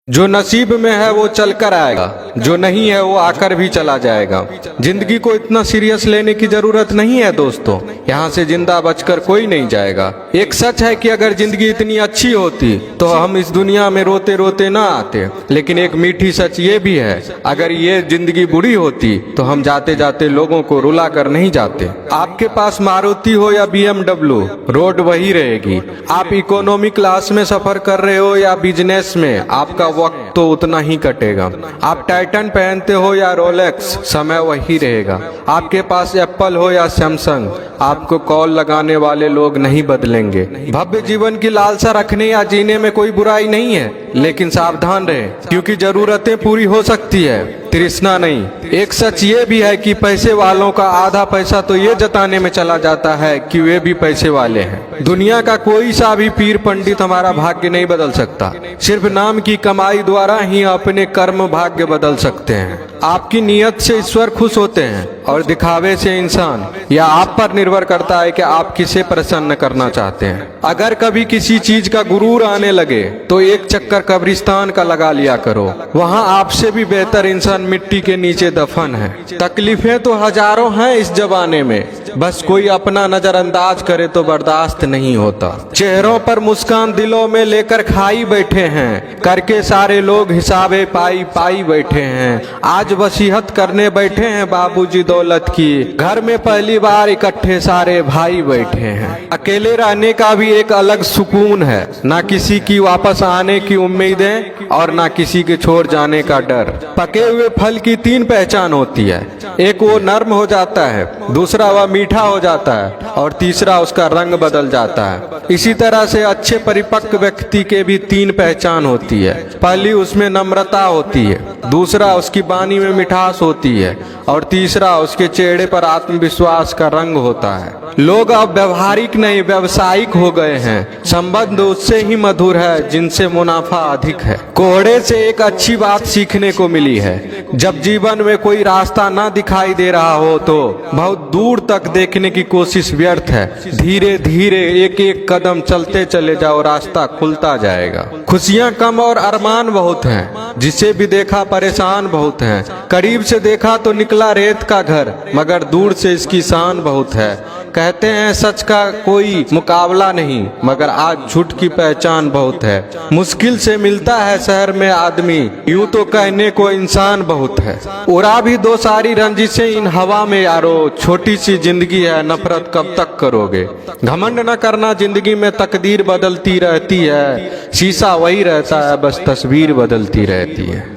जो नसीब में है वो चल कर आएगा, जो नहीं है वो आकर भी चला जाएगा। जिंदगी को इतना सीरियस लेने की जरूरत नहीं है दोस्तों, यहाँ से जिंदा बचकर कोई नहीं जाएगा। एक सच है कि अगर जिंदगी इतनी अच्छी होती तो हम इस दुनिया में रोते रोते ना आते, लेकिन एक मीठी सच ये भी है, अगर ये जिंदगी बुरी होती तो हम जाते जाते लोगों को रुला कर नहीं जाते। आपके पास मारुति हो या BMW, रोड वही रहेगी। आप इकोनॉमी क्लास में सफर कर रहे हो या बिजनेस में, आपका वक्त तो उतना ही कटेगा। आप टाइटन पहनते हो या रोलेक्स, समय वही रहेगा। आपके पास एप्पल हो या सैमसंग, आपको कॉल लगाने वाले लोग नहीं बदलेंगे। भव्य जीवन की लालसा रखने या जीने में कोई बुराई नहीं है, लेकिन सावधान रहे क्योंकि जरूरतें पूरी हो सकती है, तृष्णा नहीं। एक सच ये भी है कि पैसे वालों का आधा पैसा तो ये जताने में चला जाता है कि वे भी पैसे वाले हैं। दुनिया का कोई सा भी पीर पंडित हमारा भाग्य नहीं बदल सकता, सिर्फ नाम की कमाई द्वारा ही अपने कर्म भाग्य बदल सकते हैं। आपकी नीयत से ईश्वर खुश होते हैं और दिखावे से इंसान। यह आप पर निर्भर करता है कि आप किसे प्रसन्न करना चाहते हैं। अगर कभी किसी चीज का गुरूर आने लगे तो एक चक्कर कब्रिस्तान का लगा लिया करो, वहाँ आपसे भी बेहतर इंसान मिट्टी के नीचे दफन है। तकलीफें तो हजारों हैं इस जमाने में, बस कोई अपना नजरअंदाज करे तो बर्दाश्त नहीं होता। चेहरों पर मुस्कान दिलों में लेकर खाई बैठे हैं, करके सारे लोग हिसाबे पाई पाई बैठे हैं। आज वसीहत करने बैठे हैं बाबूजी दौलत की, घर में पहली बार इकट्ठे सारे भाई बैठे हैं। अकेले रहने का भी एक अलग सुकून है, ना किसी की वापस आने की उम्मीदें और ना किसी के छोड़ जाने का डर। पके हुए फल की तीन पहचान होती है, एक वो नर्म हो जाता है, दूसरा वह मीठा हो जाता है और तीसरा उसका रंग बदल जाता है। इसी तरह से अच्छे परिपक्व व्यक्ति के भी तीन पहचान होती है। पहली उसमें नम्रता होती है, दूसरा उसकी वाणी में मिठास होती है और तीसरा उसके चेहरे पर आत्मविश्वास का रंग होता है। लोग अब व्यवहारिक नहीं व्यावसायिक हो गए हैं। संबंध उससे ही मधुर है जिनसे मुनाफा अधिक है। कोहड़े से एक अच्छी बात सीखने को मिली है, जब जीवन में कोई रास्ता ना दिखाई दे रहा हो तो बहुत दूर तक देखने की कोशिश व्यर्थ है। धीरे धीरे एक एक कदम चलते चले जाओ, रास्ता खुलता जाएगा। खुशियां कम और अरमान बहुत हैं, जिसे भी देखा परेशान बहुत हैं। करीब से देखा तो निकला रेत का घर, मगर दूर से इसकी शान बहुत है। कहते हैं सच का कोई मुकाबला नहीं, मगर आज झूठ की पहचान बहुत है। मुश्किल से मिलता है शहर में आदमी, यूं तो कहने को इंसान बहुत है। उड़ा भी दो सारी रंजिशें इन हवा में यारो, छोटी सी जिंदगी है नफरत कब तक करोगे। घमंड न करना, जिंदगी में तकदीर बदलती रहती है, शीशा वही रहता है बस तस्वीर बदलती रहती है।